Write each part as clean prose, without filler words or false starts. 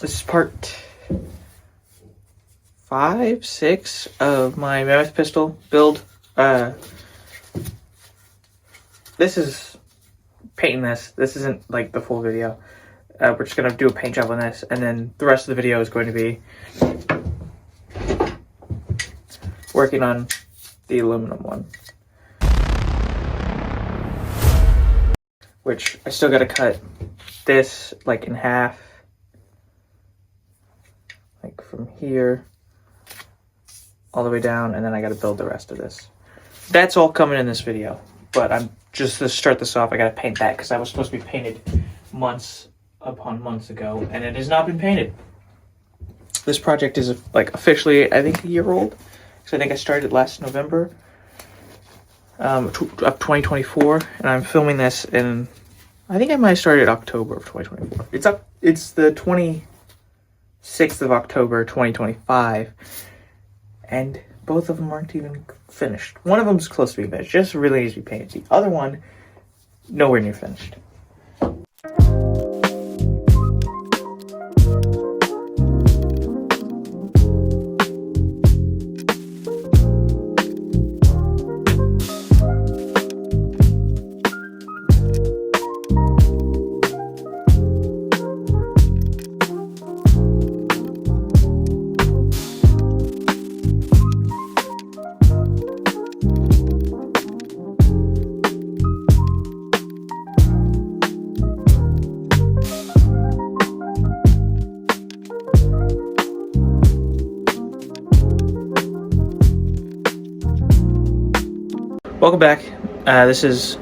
This is part 5, 6 of my Mammoth pistol build. This is painting this. This isn't like the full video. We're just gonna do a paint job on this, and then the rest of the video is going to be working on the aluminum one, which I still gotta cut this like in half, like from here all the way down, and then I gotta build the rest of this. That's all coming in this video, but I'm just to start this off, I gotta paint that because that was supposed to be painted months upon months ago, and it has not been painted. This project is like officially, I think, a year old, because I think I started last November of 2024, and I'm filming this in, I think I might have started October of 2024. It's the 26th of October 2025, and both of them aren't even finished. One of them's close to being finished, just really needs to be painted. The other one, nowhere near finished. Welcome back. This is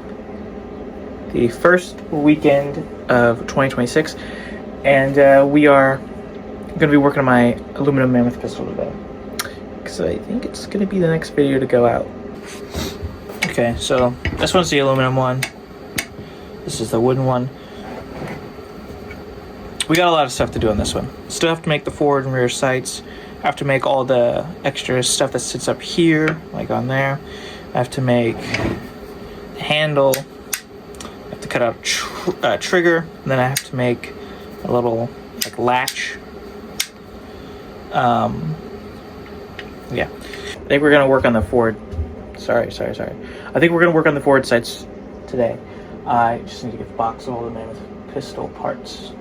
the first weekend of 2026, and we are going to be working on my aluminum Mammoth pistol today, because I think it's going to be the next video to go out. Okay, so this one's the aluminum one. This is the wooden one. We got a lot of stuff to do on this one. Still have to make the forward and rear sights. I have to make all the extra stuff that sits up here, like on there. I have to make the handle. I have to cut out a trigger, and then I have to make a little like latch. Yeah, I think we're gonna work on the forward. Sorry. I think we're gonna work on the forward sights today. I just need to get the box of all the Mammoth pistol parts.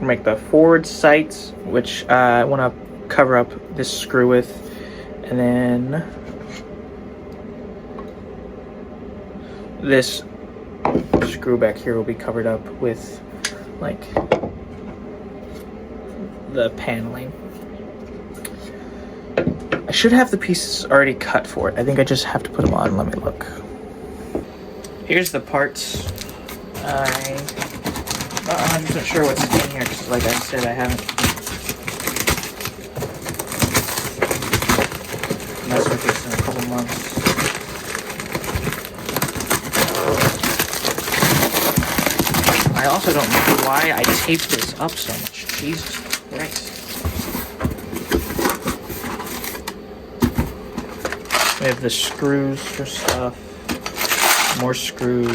Make the forward sights, which I want to cover up this screw with, and then this screw back here will be covered up with like the paneling. I should have the pieces already cut for it. I think I just have to put them on. Let me look. Here's the parts. I'm not 100% sure what's in here because, like I said, I haven't messed with this in a couple months. I also don't know why I taped this up so much. Jesus Christ. We have the screws for stuff. More screws.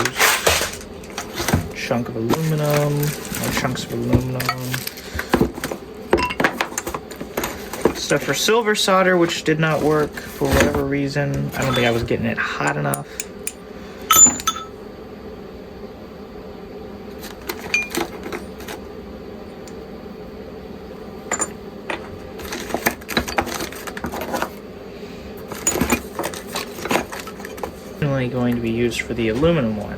Chunk of aluminum. More chunks of aluminum. Stuff for silver solder, which did not work for whatever reason. I don't think I was getting it hot enough. Going to be used for the aluminum one,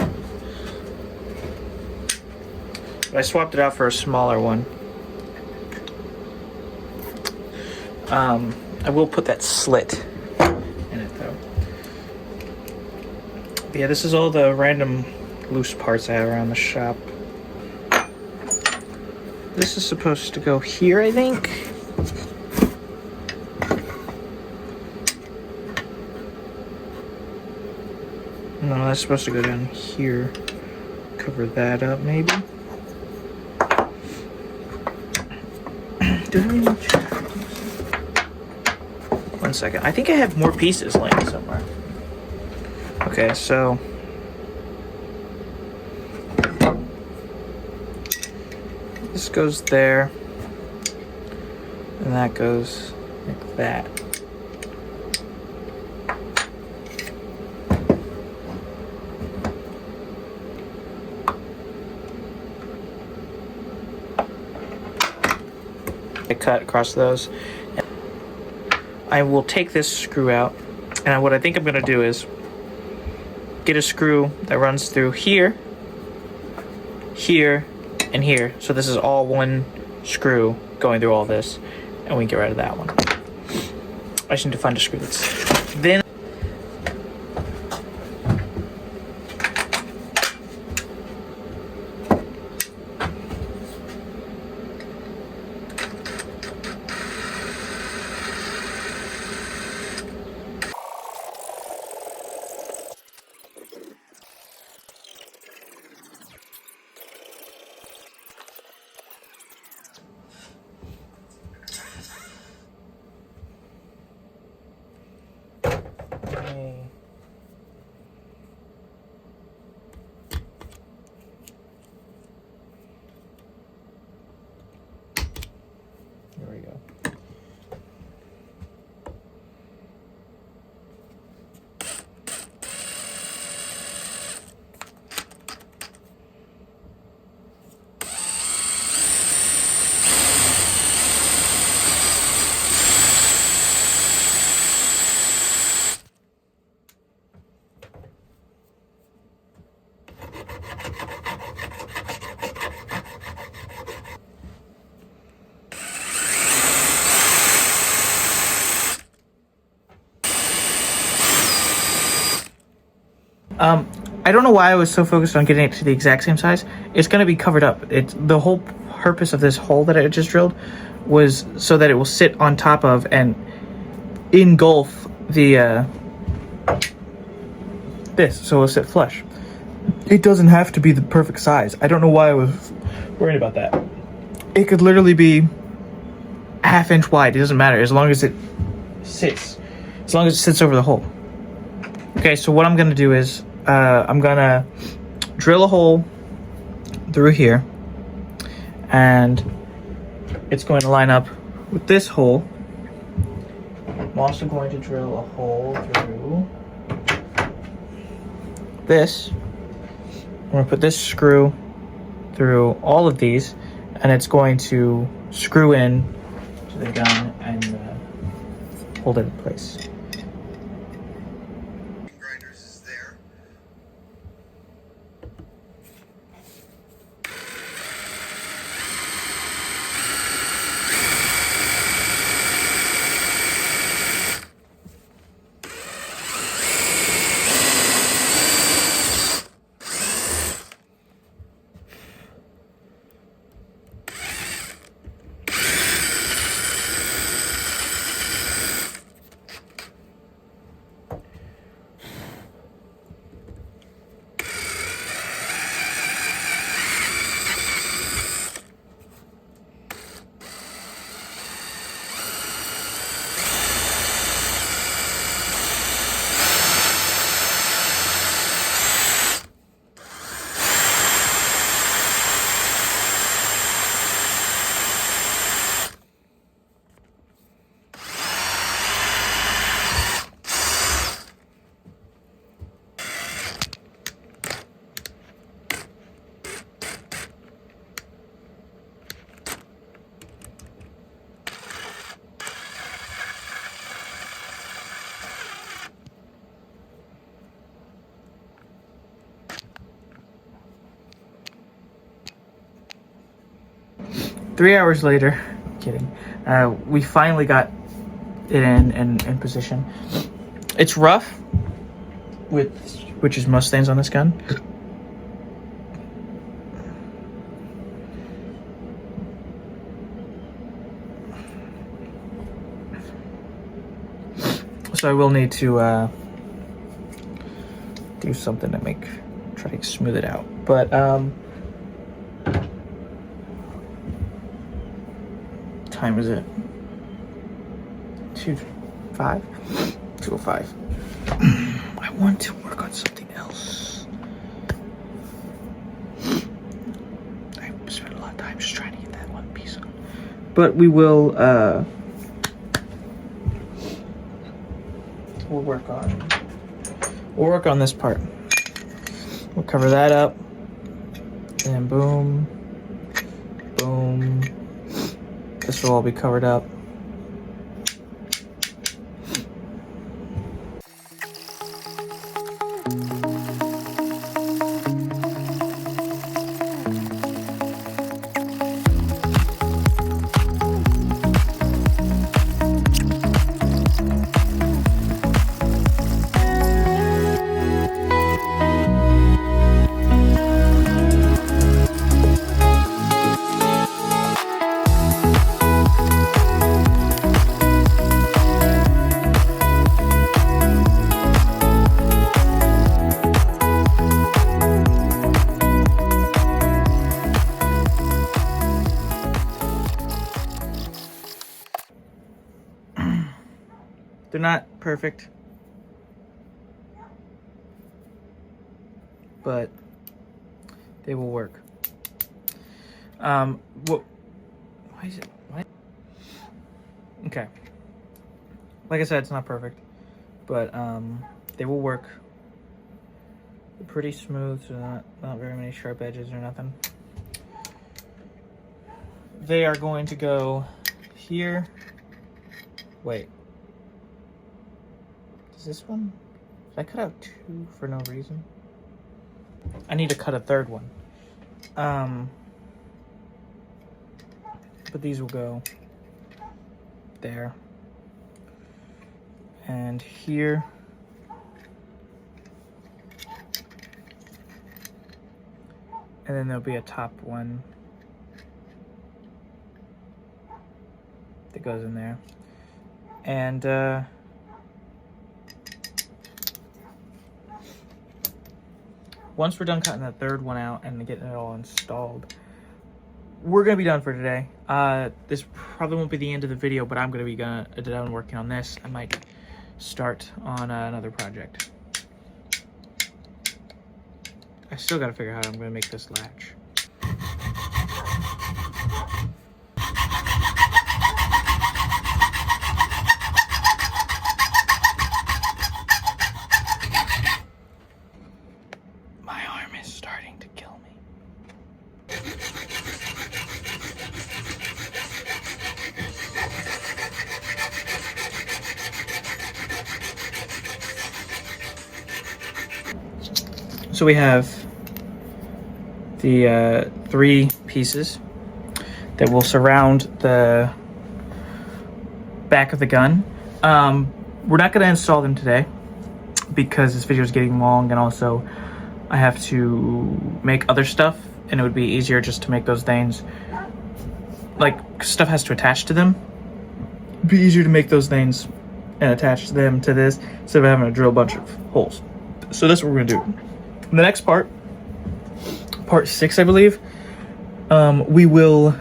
but I swapped it out for a smaller one. I will put that slit in it though. But yeah, this is all the random loose parts I have around the shop. This is supposed to go here, I think. No, that's supposed to go down here. Cover that up, maybe. Do I need... 1 second. I think I have more pieces laying somewhere. Okay, so this goes there. And that goes like that. I cut across those. I will take this screw out, and what I think I'm going to do is get a screw that runs through here, here, and here. So this is all one screw going through all this, and we can get rid of that one. I just need to find a screw that's thin. There we go. I don't know why I was so focused on getting it to the exact same size. It's going to be covered up. It's the whole purpose of this hole that I just drilled was so that it will sit on top of and engulf the this, so it'll sit flush. It doesn't have to be the perfect size. I don't know why I was worried about that. It could literally be a ½ inch wide. It doesn't matter as long as it sits. As long as it sits over the hole. Okay, so what I'm gonna do is I'm gonna drill a hole through here, and it's going to line up with this hole. I'm also going to drill a hole through this. I'm gonna put this screw through all of these, and it's going to screw in to the gun and hold it in place. Grinders is there. Three hours later, kidding, we finally got it in position. It's rough, which is most things on this gun. So I will need to do something to try to smooth it out. But time is it? 2:05? 2:05. I want to work on something else. I spent a lot of time just trying to get that one piece on. but we will we'll work on this part. We'll cover that up, and then boom, boom. This will all be covered up. They're not perfect, but they will work. What? Why is it? What? Okay. Like I said, it's not perfect, but they will work. They're pretty smooth, so not very many sharp edges or nothing. They are going to go here. Wait. Is this one? Did I cut out two for no reason? I need to cut a third one. But these will go there. And here. And then there'll be a top one that goes in there. And once we're done cutting that third one out and getting it all installed, we're gonna be done for today. This probably won't be the end of the video, but I'm gonna be done working on this. I might start on another project. I still gotta figure out how I'm gonna make this latch. My arm is starting to kill me. So we have the 3 pieces that will surround the back of the gun. We're not going to install them today because this video is getting long, and also I have to make other stuff, and it would be easier just to make those things, like, stuff has to attach to them. It'd be easier to make those things and attach them to this instead of having to drill a bunch of holes. So that's what we're gonna do. The next part, part 6, I believe, we will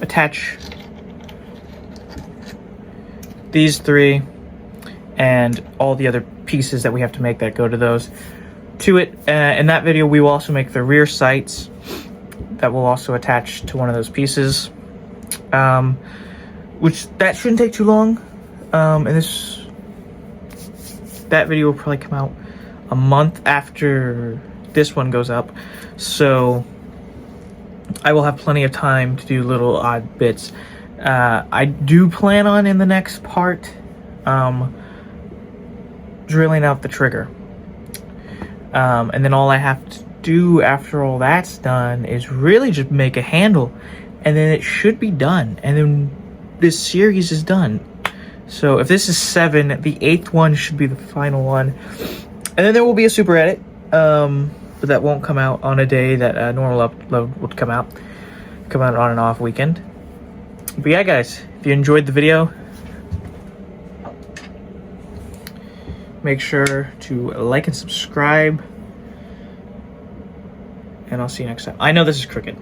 attach these 3 and all the other pieces that we have to make that go to those to it. In that video, we will also make the rear sights that will also attach to one of those pieces, which that shouldn't take too long. And that video will probably come out a month after this one goes up, so I will have plenty of time to do little odd bits. I do plan on, in the next part, drilling out the trigger, and then all I have to do after all that's done is really just make a handle, and then it should be done, and then this series is done. So if this is 7, the 8th one should be the final one. And then there will be a super edit, but that won't come out on a day that a normal upload would come out on an off weekend. But yeah, guys, if you enjoyed the video, make sure to like and subscribe, and I'll see you next time. I know this is crooked.